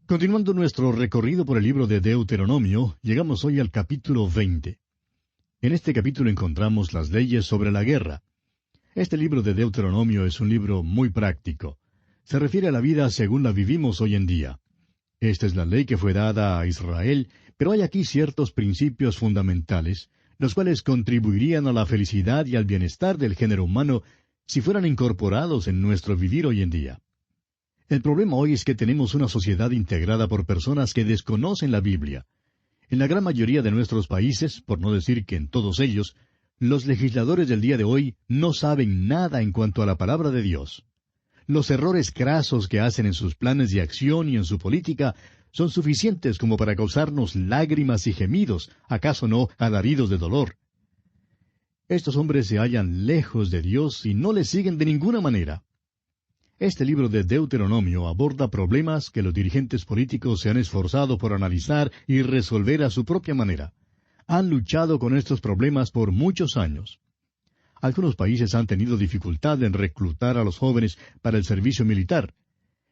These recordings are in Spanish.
Continuando nuestro recorrido por el libro de Deuteronomio, llegamos hoy al capítulo 20. En este capítulo encontramos las leyes sobre la guerra. Este libro de Deuteronomio es un libro muy práctico. Se refiere a la vida según la vivimos hoy en día. Esta es la ley que fue dada a Israel, pero hay aquí ciertos principios fundamentales, los cuales contribuirían a la felicidad y al bienestar del género humano si fueran incorporados en nuestro vivir hoy en día. El problema hoy es que tenemos una sociedad integrada por personas que desconocen la Biblia. En la gran mayoría de nuestros países, por no decir que en todos ellos, los legisladores del día de hoy no saben nada en cuanto a la palabra de Dios. Los errores crasos que hacen en sus planes de acción y en su política son suficientes como para causarnos lágrimas y gemidos, acaso no alaridos de dolor. Estos hombres se hallan lejos de Dios y no le siguen de ninguna manera. Este libro de Deuteronomio aborda problemas que los dirigentes políticos se han esforzado por analizar y resolver a su propia manera. Han luchado con estos problemas por muchos años. Algunos países han tenido dificultad en reclutar a los jóvenes para el servicio militar.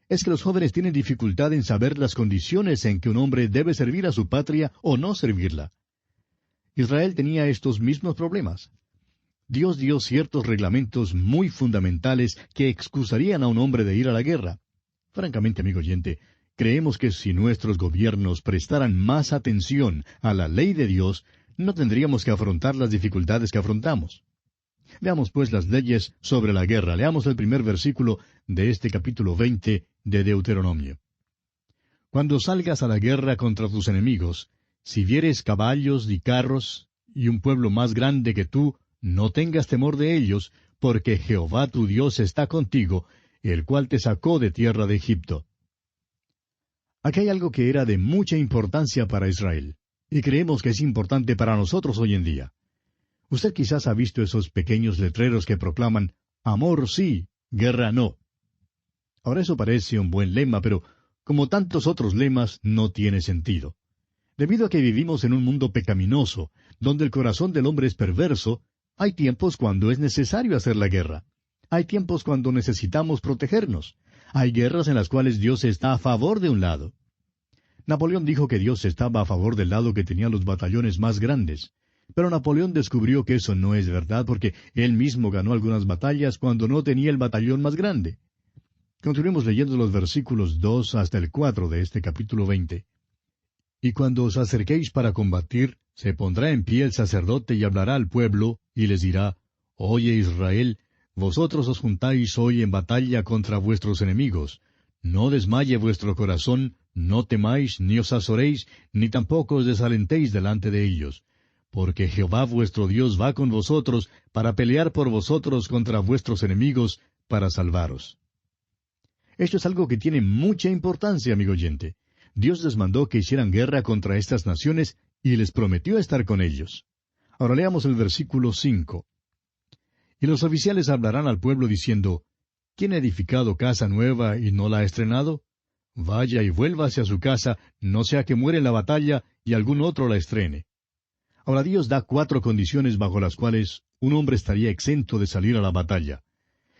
Es que los jóvenes tienen dificultad en saber las condiciones en que un hombre debe servir a su patria o no servirla. Israel tenía estos mismos problemas. Dios dio ciertos reglamentos muy fundamentales que excusarían a un hombre de ir a la guerra. Francamente, amigo oyente, creemos que si nuestros gobiernos prestaran más atención a la ley de Dios, no tendríamos que afrontar las dificultades que afrontamos. Veamos pues las leyes sobre la guerra. Leamos el primer versículo de este capítulo 20 de Deuteronomio. Cuando salgas a la guerra contra tus enemigos, si vieres caballos y carros, y un pueblo más grande que tú, no tengas temor de ellos, porque Jehová tu Dios está contigo, el cual te sacó de tierra de Egipto. Aquí hay algo que era de mucha importancia para Israel, y creemos que es importante para nosotros hoy en día. Usted quizás ha visto esos pequeños letreros que proclaman, amor sí, guerra no. Ahora eso parece un buen lema, pero como tantos otros lemas, no tiene sentido. Debido a que vivimos en un mundo pecaminoso, donde el corazón del hombre es perverso, hay tiempos cuando es necesario hacer la guerra. Hay tiempos cuando necesitamos protegernos. Hay guerras en las cuales Dios está a favor de un lado. Napoleón dijo que Dios estaba a favor del lado que tenía los batallones más grandes. Pero Napoleón descubrió que eso no es verdad porque él mismo ganó algunas batallas cuando no tenía el batallón más grande. Continuemos leyendo los versículos 2 hasta el 4 de este capítulo 20. Y cuando os acerquéis para combatir, se pondrá en pie el sacerdote y hablará al pueblo, y les dirá, Oye Israel, vosotros os juntáis hoy en batalla contra vuestros enemigos. No desmaye vuestro corazón, no temáis, ni os azoréis, ni tampoco os desalentéis delante de ellos. Porque Jehová vuestro Dios va con vosotros para pelear por vosotros contra vuestros enemigos, para salvaros. Esto es algo que tiene mucha importancia, amigo oyente. Dios les mandó que hicieran guerra contra estas naciones y les prometió estar con ellos. Ahora leamos el versículo 5. Y los oficiales hablarán al pueblo diciendo, ¿quién ha edificado casa nueva y no la ha estrenado? Vaya y vuélvase a su casa, no sea que muera en la batalla y algún otro la estrene. Ahora Dios da 4 condiciones bajo las cuales un hombre estaría exento de salir a la batalla.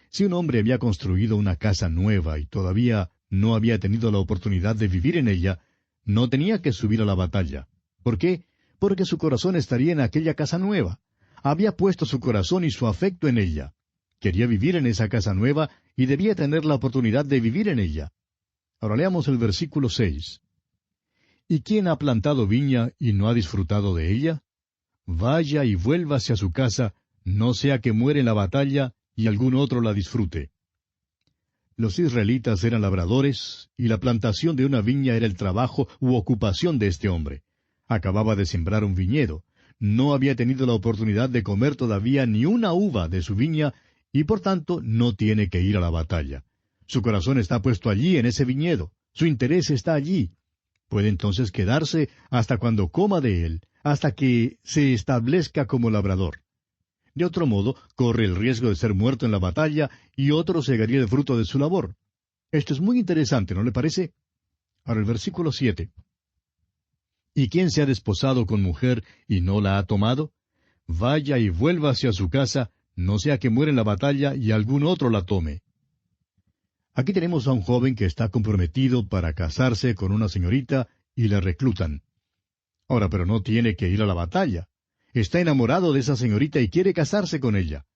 Si un hombre había construido una casa nueva y todavía no había tenido la oportunidad de vivir en ella, no tenía que subir a la batalla. ¿Por qué? Porque su corazón estaría en aquella casa nueva. Había puesto su corazón y su afecto en ella. Quería vivir en esa casa nueva y debía tener la oportunidad de vivir en ella. Ahora leamos el versículo 6. ¿Y quién ha plantado viña y no ha disfrutado de ella? Vaya y vuélvase a su casa, no sea que muere en la batalla y algún otro la disfrute. Los israelitas eran labradores, y la plantación de una viña era el trabajo u ocupación de este hombre. Acababa de sembrar un viñedo. No había tenido la oportunidad de comer todavía ni una uva de su viña, y por tanto no tiene que ir a la batalla. Su corazón está puesto allí en ese viñedo. Su interés está allí. Puede entonces quedarse hasta cuando coma de él, hasta que se establezca como labrador. De otro modo, corre el riesgo de ser muerto en la batalla y otro segaría el fruto de su labor. Esto es muy interesante, ¿no le parece? Ahora el versículo 7. ¿Y quién se ha desposado con mujer y no la ha tomado? Vaya y vuélvase a su casa, no sea que muera en la batalla y algún otro la tome. Aquí tenemos a un joven que está comprometido para casarse con una señorita y le reclutan. Ahora, pero no tiene que ir a la batalla. Está enamorado de esa señorita y quiere casarse con ella.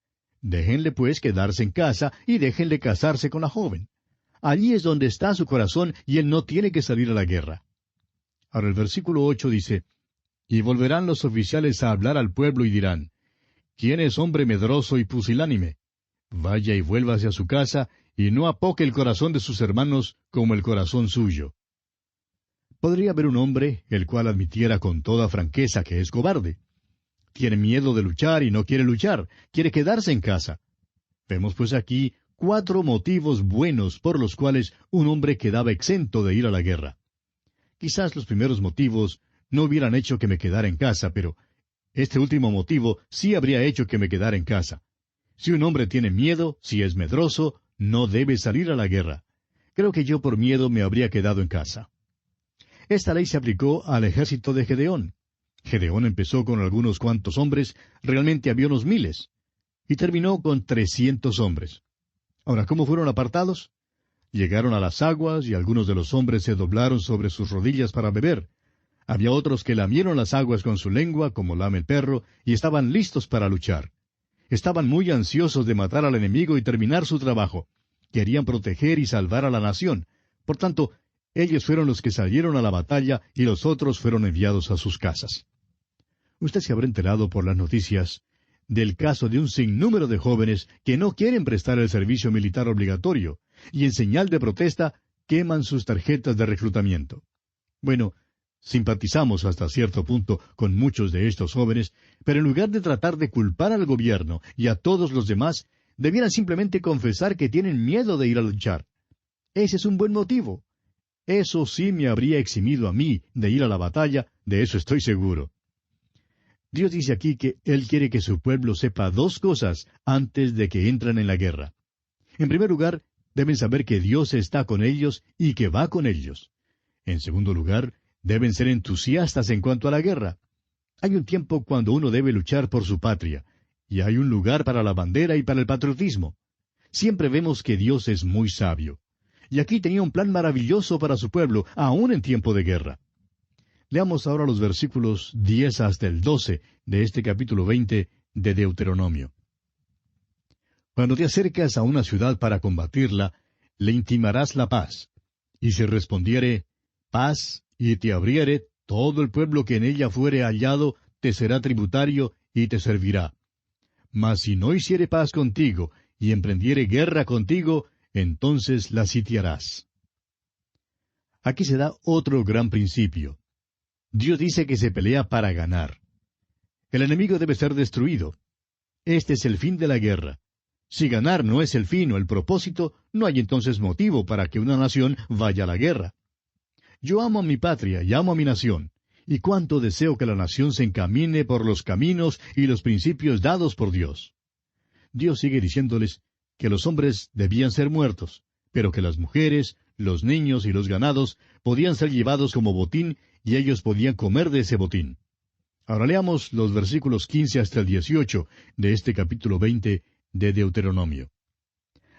Déjenle pues quedarse en casa y déjenle casarse con la joven. Allí es donde está su corazón y él no tiene que salir a la guerra. Ahora el versículo 8 dice, y volverán los oficiales a hablar al pueblo y dirán, ¿quién es hombre medroso y pusilánime? Vaya y vuélvase a su casa, y no apoque el corazón de sus hermanos como el corazón suyo. Podría haber un hombre el cual admitiera con toda franqueza que es cobarde. Tiene miedo de luchar y no quiere luchar, quiere quedarse en casa. Vemos pues aquí 4 motivos buenos por los cuales un hombre quedaba exento de ir a la guerra. Quizás los primeros motivos no hubieran hecho que me quedara en casa, pero este último motivo sí habría hecho que me quedara en casa. Si un hombre tiene miedo, si es medroso, no debe salir a la guerra. Creo que yo por miedo me habría quedado en casa. Esta ley se aplicó al ejército de Gedeón. Gedeón empezó con algunos cuantos hombres, realmente había unos 1000, y terminó con 300 hombres. Ahora, ¿cómo fueron apartados? Llegaron a las aguas y algunos de los hombres se doblaron sobre sus rodillas para beber. Había otros que lamieron las aguas con su lengua, como lame el perro, y estaban listos para luchar. Estaban muy ansiosos de matar al enemigo y terminar su trabajo. Querían proteger y salvar a la nación. Por tanto, ellos fueron los que salieron a la batalla y los otros fueron enviados a sus casas. Usted se habrá enterado por las noticias del caso de un sinnúmero de jóvenes que no quieren prestar el servicio militar obligatorio, y en señal de protesta queman sus tarjetas de reclutamiento. Bueno, simpatizamos hasta cierto punto con muchos de estos jóvenes, pero en lugar de tratar de culpar al gobierno y a todos los demás, debieran simplemente confesar que tienen miedo de ir a luchar. Ese es un buen motivo. Eso sí me habría eximido a mí de ir a la batalla, de eso estoy seguro. Dios dice aquí que Él quiere que su pueblo sepa 2 cosas antes de que entren en la guerra. En primer lugar, deben saber que Dios está con ellos y que va con ellos. En segundo lugar, deben ser entusiastas en cuanto a la guerra. Hay un tiempo cuando uno debe luchar por su patria, y hay un lugar para la bandera y para el patriotismo. Siempre vemos que Dios es muy sabio. Y aquí tenía un plan maravilloso para su pueblo, aún en tiempo de guerra. Leamos ahora los versículos 10 hasta el 12 de este capítulo 20 de Deuteronomio. Cuando te acercas a una ciudad para combatirla, le intimarás la paz. Y si respondiere, paz, y te abriere, todo el pueblo que en ella fuere hallado te será tributario y te servirá. Mas si no hiciere paz contigo, y emprendiere guerra contigo, entonces la sitiarás. Aquí se da otro gran principio. Dios dice que se pelea para ganar. El enemigo debe ser destruido. Este es el fin de la guerra. Si ganar no es el fin o el propósito, no hay entonces motivo para que una nación vaya a la guerra. Yo amo a mi patria y amo a mi nación, y cuánto deseo que la nación se encamine por los caminos y los principios dados por Dios. Dios sigue diciéndoles que los hombres debían ser muertos, pero que las mujeres, los niños y los ganados podían ser llevados como botín y ellos podían comer de ese botín. Ahora leamos los versículos 15 hasta el 18 de este capítulo 20 de Deuteronomio.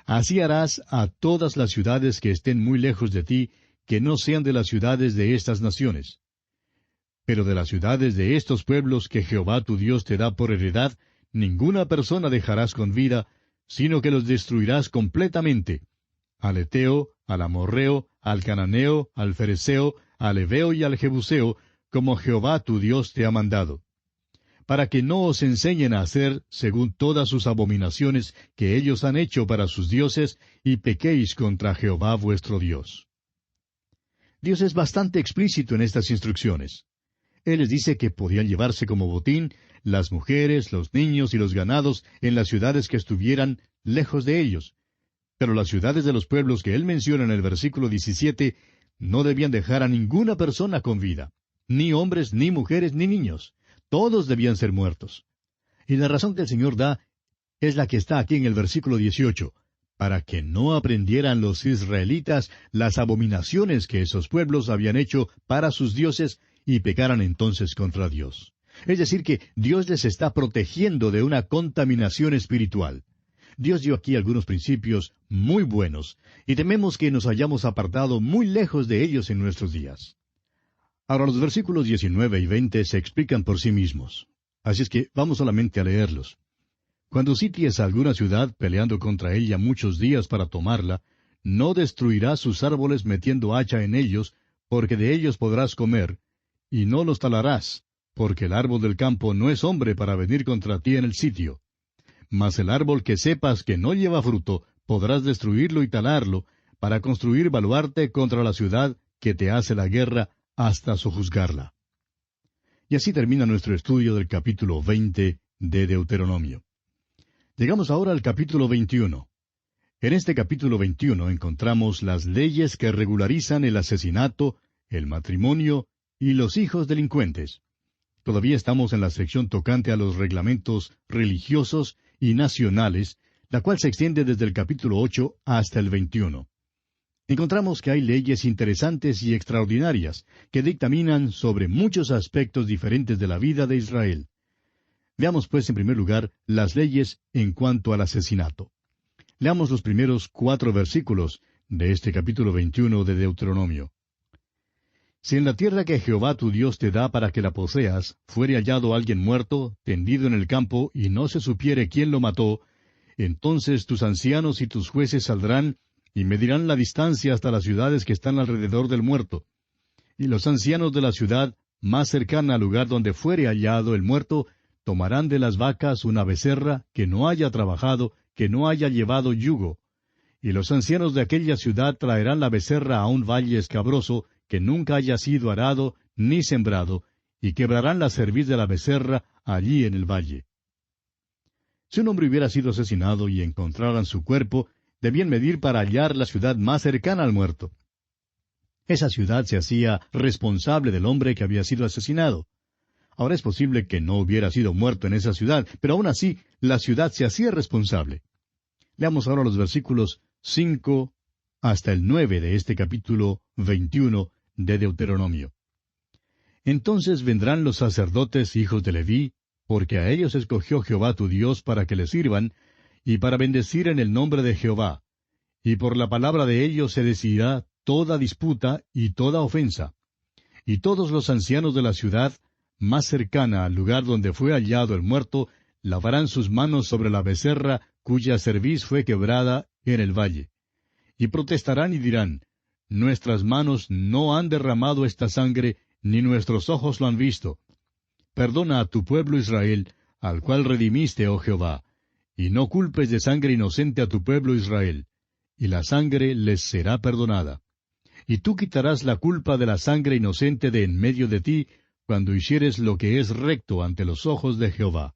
Así harás a todas las ciudades que estén muy lejos de ti, que no sean de las ciudades de estas naciones. Pero de las ciudades de estos pueblos que Jehová tu Dios te da por heredad, ninguna persona dejarás con vida, sino que los destruirás completamente. Al Eteo, al Amorreo, al Cananeo, al Fereceo, al Heveo y al Jebuseo, como Jehová tu Dios te ha mandado, para que no os enseñen a hacer según todas sus abominaciones que ellos han hecho para sus dioses, y pequéis contra Jehová vuestro Dios. Dios es bastante explícito en estas instrucciones. Él les dice que podían llevarse como botín las mujeres, los niños y los ganados en las ciudades que estuvieran lejos de ellos. Pero las ciudades de los pueblos que él menciona en el versículo 17 no debían dejar a ninguna persona con vida, ni hombres, ni mujeres, ni niños. Todos debían ser muertos. Y la razón que el Señor da es la que está aquí en el versículo 18, para que no aprendieran los israelitas las abominaciones que esos pueblos habían hecho para sus dioses y pecaran entonces contra Dios. Es decir, que Dios les está protegiendo de una contaminación espiritual. Dios dio aquí algunos principios muy buenos, y tememos que nos hayamos apartado muy lejos de ellos en nuestros días. Ahora los versículos 19 y 20 se explican por sí mismos. Así es que vamos solamente a leerlos. Cuando sities a alguna ciudad peleando contra ella muchos días para tomarla, no destruirás sus árboles metiendo hacha en ellos, porque de ellos podrás comer, y no los talarás, porque el árbol del campo no es hombre para venir contra ti en el sitio. Mas el árbol que sepas que no lleva fruto, podrás destruirlo y talarlo, para construir baluarte contra la ciudad que te hace la guerra hasta sojuzgarla. Y así termina nuestro estudio del capítulo 20 de Deuteronomio. Llegamos ahora al capítulo 21. En este capítulo 21 encontramos las leyes que regularizan el asesinato, el matrimonio y los hijos delincuentes. Todavía estamos en la sección tocante a los reglamentos religiosos y nacionales, la cual se extiende desde el capítulo 8 hasta el 21. Encontramos que hay leyes interesantes y extraordinarias que dictaminan sobre muchos aspectos diferentes de la vida de Israel. Veamos pues en primer lugar las leyes en cuanto al asesinato. Leamos los primeros 4 versículos de este capítulo 21 de Deuteronomio. Si en la tierra que Jehová tu Dios te da para que la poseas, fuere hallado alguien muerto, tendido en el campo, y no se supiere quién lo mató, entonces tus ancianos y tus jueces saldrán, y medirán la distancia hasta las ciudades que están alrededor del muerto. Y los ancianos de la ciudad, más cercana al lugar donde fuere hallado el muerto, tomarán de las vacas una becerra que no haya trabajado, que no haya llevado yugo. Y los ancianos de aquella ciudad traerán la becerra a un valle escabroso, que nunca haya sido arado ni sembrado, y quebrarán la cerviz de la becerra allí en el valle. Si un hombre hubiera sido asesinado y encontraran su cuerpo, debían medir para hallar la ciudad más cercana al muerto. Esa ciudad se hacía responsable del hombre que había sido asesinado. Ahora es posible que no hubiera sido muerto en esa ciudad, pero aún así la ciudad se hacía responsable. Leamos ahora los versículos 5 hasta el 9 de este capítulo 21 de Deuteronomio. Entonces vendrán los sacerdotes hijos de Leví, porque a ellos escogió Jehová tu Dios para que le sirvan, y para bendecir en el nombre de Jehová. Y por la palabra de ellos se decidirá toda disputa y toda ofensa. Y todos los ancianos de la ciudad, más cercana al lugar donde fue hallado el muerto, lavarán sus manos sobre la becerra cuya cerviz fue quebrada en el valle. Y protestarán y dirán, nuestras manos no han derramado esta sangre, ni nuestros ojos lo han visto. Perdona a tu pueblo Israel, al cual redimiste, oh Jehová, y no culpes de sangre inocente a tu pueblo Israel, y la sangre les será perdonada. Y tú quitarás la culpa de la sangre inocente de en medio de ti, cuando hicieres lo que es recto ante los ojos de Jehová.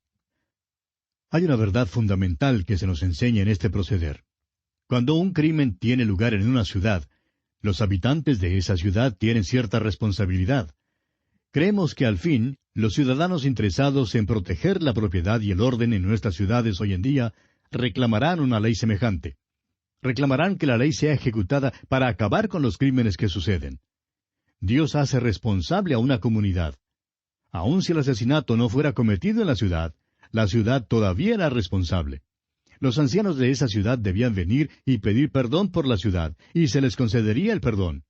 Hay una verdad fundamental que se nos enseña en este proceder. Cuando un crimen tiene lugar en una ciudad, los habitantes de esa ciudad tienen cierta responsabilidad. Creemos que al fin, los ciudadanos interesados en proteger la propiedad y el orden en nuestras ciudades hoy en día reclamarán una ley semejante. Reclamarán que la ley sea ejecutada para acabar con los crímenes que suceden. Dios hace responsable a una comunidad. Aun si el asesinato no fuera cometido en la ciudad todavía era responsable. Los ancianos de esa ciudad debían venir y pedir perdón por la ciudad, y se les concedería el perdón.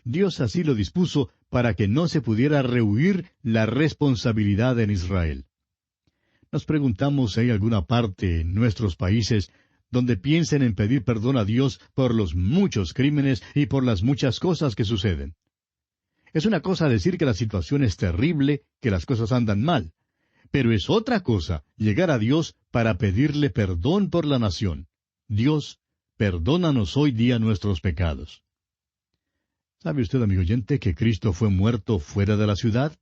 Dios así lo dispuso para que no se pudiera rehuir la responsabilidad en Israel. Nos preguntamos si hay alguna parte en nuestros países donde piensen en pedir perdón a Dios por los muchos crímenes y por las muchas cosas que suceden. Es una cosa decir que la situación es terrible, que las cosas andan mal, pero es otra cosa llegar a Dios para pedirle perdón por la nación. Dios, perdónanos hoy día nuestros pecados. ¿Sabe usted, amigo oyente, que Cristo fue muerto fuera de la ciudad?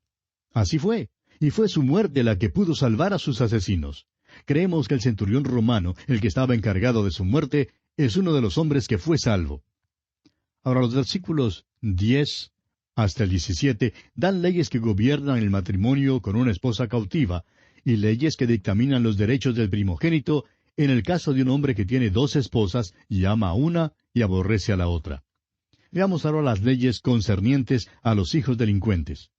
Así fue, y fue su muerte la que pudo salvar a sus asesinos. Creemos que el centurión romano, el que estaba encargado de su muerte, es uno de los hombres que fue salvo. Ahora los versículos 10 hasta el 17 dan leyes que gobiernan el matrimonio con una esposa cautiva, y leyes que dictaminan los derechos del primogénito en el caso de un hombre que tiene 2 esposas y ama a una y aborrece a la otra. Veamos ahora las leyes concernientes a los hijos delincuentes.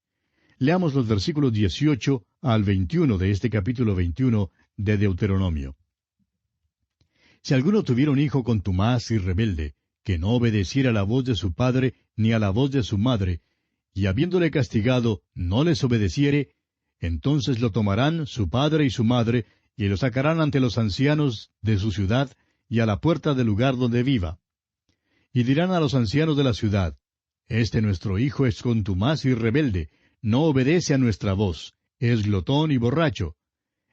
Leamos los versículos 18 al 21 de este capítulo 21 de Deuteronomio. Si alguno tuviera un hijo contumaz y rebelde, que no obedeciera a la voz de su padre ni a la voz de su madre, y habiéndole castigado no les obedeciere, entonces lo tomarán su padre y su madre, y lo sacarán ante los ancianos de su ciudad y a la puerta del lugar donde viva. Y dirán a los ancianos de la ciudad, Este nuestro hijo es contumaz y rebelde, no obedece a nuestra voz, es glotón y borracho.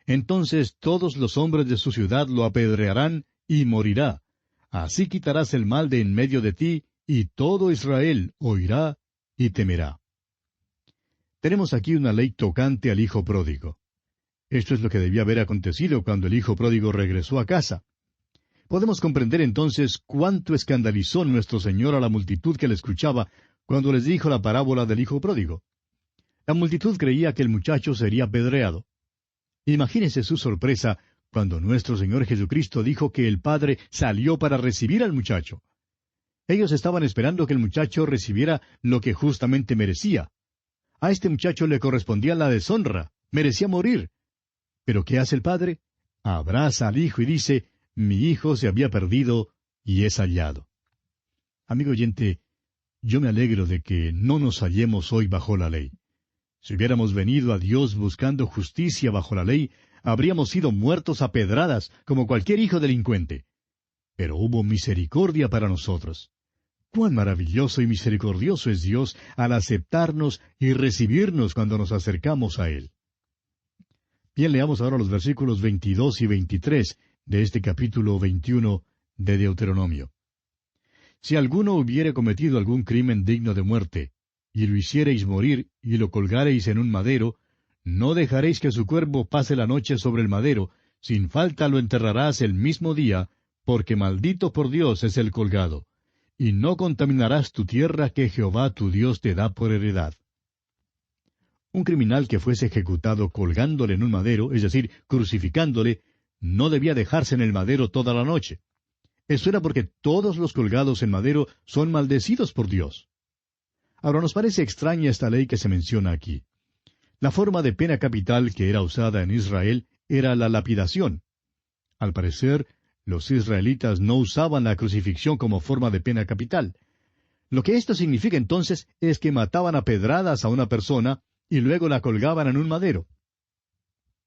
Entonces todos los hombres de su ciudad lo apedrearán y morirá. Así quitarás el mal de en medio de ti, y todo Israel oirá y temerá. Tenemos aquí una ley tocante al hijo pródigo. Esto es lo que debía haber acontecido cuando el hijo pródigo regresó a casa. Podemos comprender entonces cuánto escandalizó nuestro Señor a la multitud que le escuchaba cuando les dijo la parábola del hijo pródigo. La multitud creía que el muchacho sería apedreado. Imagínese su sorpresa cuando nuestro Señor Jesucristo dijo que el Padre salió para recibir al muchacho. Ellos estaban esperando que el muchacho recibiera lo que justamente merecía. A este muchacho le correspondía la deshonra, merecía morir. ¿Pero qué hace el Padre? Abraza al hijo y dice, Mi hijo se había perdido y es hallado. Amigo oyente, yo me alegro de que no nos hallemos hoy bajo la ley. Si hubiéramos venido a Dios buscando justicia bajo la ley, habríamos sido muertos a pedradas como cualquier hijo delincuente. Pero hubo misericordia para nosotros. Cuán maravilloso y misericordioso es Dios al aceptarnos y recibirnos cuando nos acercamos a Él. Bien, leamos ahora los versículos 22 y 23 de este capítulo 21 de Deuteronomio. Si alguno hubiere cometido algún crimen digno de muerte, y lo hiciereis morir, y lo colgareis en un madero, no dejaréis que su cuerpo pase la noche sobre el madero, sin falta lo enterrarás el mismo día, porque maldito por Dios es el colgado. Y no contaminarás tu tierra que Jehová tu Dios te da por heredad. Un criminal que fuese ejecutado colgándole en un madero, es decir, crucificándole, no debía dejarse en el madero toda la noche. Eso era porque todos los colgados en madero son maldecidos por Dios. Ahora nos parece extraña esta ley que se menciona aquí. La forma de pena capital que era usada en Israel era la lapidación. Al parecer, los israelitas no usaban la crucifixión como forma de pena capital. Lo que esto significa entonces es que mataban a pedradas a una persona y luego la colgaban en un madero.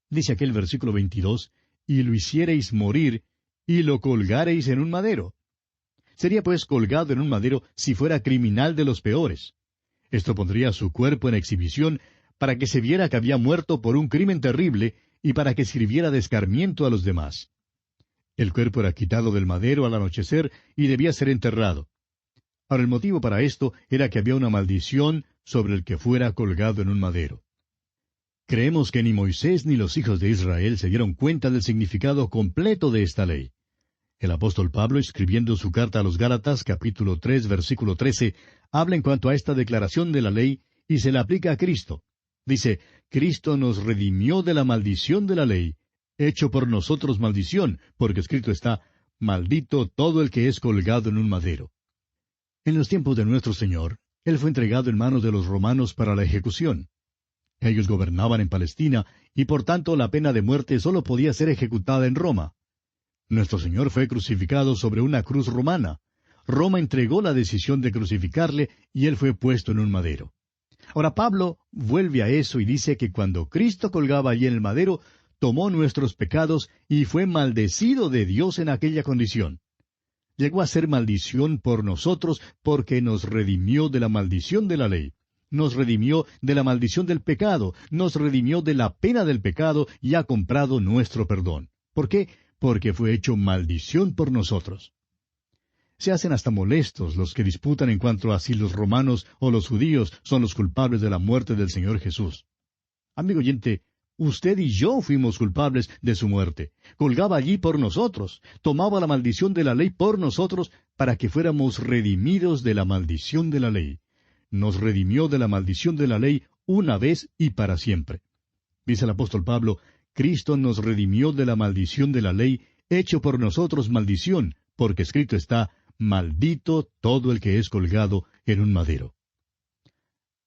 Dice aquel versículo 22, y lo hiciereis morir, y lo colgareis en un madero. Sería pues colgado en un madero si fuera criminal de los peores. Esto pondría su cuerpo en exhibición para que se viera que había muerto por un crimen terrible y para que sirviera de escarmiento a los demás. El cuerpo era quitado del madero al anochecer y debía ser enterrado. Ahora el motivo para esto era que había una maldición sobre el que fuera colgado en un madero. Creemos que ni Moisés ni los hijos de Israel se dieron cuenta del significado completo de esta ley. El apóstol Pablo, escribiendo su carta a los Gálatas, capítulo 3, versículo 13, habla en cuanto a esta declaración de la ley y se la aplica a Cristo. Dice, Cristo nos redimió de la maldición de la ley, hecho por nosotros maldición, porque escrito está, maldito todo el que es colgado en un madero. En los tiempos de nuestro Señor, Él fue entregado en manos de los romanos para la ejecución. Ellos gobernaban en Palestina, y por tanto la pena de muerte sólo podía ser ejecutada en Roma. Nuestro Señor fue crucificado sobre una cruz romana. Roma entregó la decisión de crucificarle, y Él fue puesto en un madero. Ahora Pablo vuelve a eso y dice que cuando Cristo colgaba allí en el madero, tomó nuestros pecados y fue maldecido de Dios en aquella condición. Llegó a ser maldición por nosotros porque nos redimió de la maldición de la ley. Nos redimió de la maldición del pecado, nos redimió de la pena del pecado y ha comprado nuestro perdón. ¿Por qué? Porque fue hecho maldición por nosotros. Se hacen hasta molestos los que disputan en cuanto a si los romanos o los judíos son los culpables de la muerte del Señor Jesús. Amigo oyente, usted y yo fuimos culpables de su muerte. Colgaba allí por nosotros, tomaba la maldición de la ley por nosotros para que fuéramos redimidos de la maldición de la ley. Nos redimió de la maldición de la ley una vez y para siempre. Dice el apóstol Pablo, Cristo nos redimió de la maldición de la ley, hecho por nosotros maldición, porque escrito está, maldito todo el que es colgado en un madero.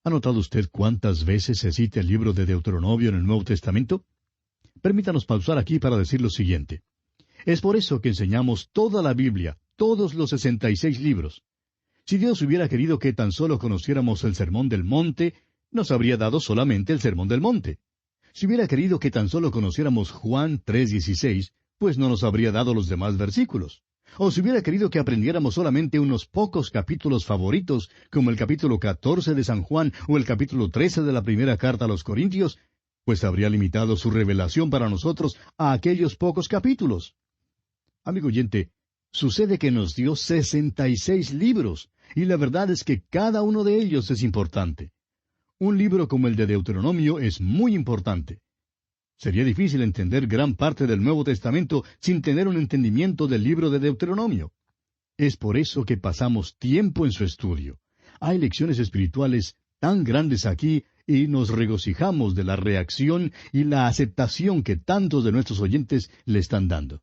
¿Ha notado usted cuántas veces se cita el libro de Deuteronomio en el Nuevo Testamento? Permítanos pausar aquí para decir lo siguiente. Es por eso que enseñamos toda la Biblia, todos los 66 libros. Si Dios hubiera querido que tan solo conociéramos el Sermón del Monte, nos habría dado solamente el Sermón del Monte. Si hubiera querido que tan solo conociéramos Juan 3:16, pues no nos habría dado los demás versículos. O si hubiera querido que aprendiéramos solamente unos pocos capítulos favoritos, como el capítulo 14 de San Juan o el capítulo 13 de la primera carta a los Corintios, pues habría limitado su revelación para nosotros a aquellos pocos capítulos. Amigo oyente, sucede que nos dio 66 libros, y la verdad es que cada uno de ellos es importante. Un libro como el de Deuteronomio es muy importante. Sería difícil entender gran parte del Nuevo Testamento sin tener un entendimiento del libro de Deuteronomio. Es por eso que pasamos tiempo en su estudio. Hay lecciones espirituales tan grandes aquí y nos regocijamos de la reacción y la aceptación que tantos de nuestros oyentes le están dando.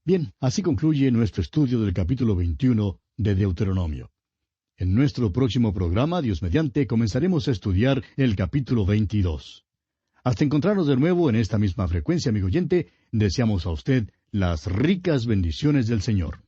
Bien, así concluye nuestro estudio del capítulo 21 de Deuteronomio. En nuestro próximo programa, Dios mediante, comenzaremos a estudiar el capítulo 22. Hasta encontrarnos de nuevo en esta misma frecuencia, amigo oyente, deseamos a usted las ricas bendiciones del Señor.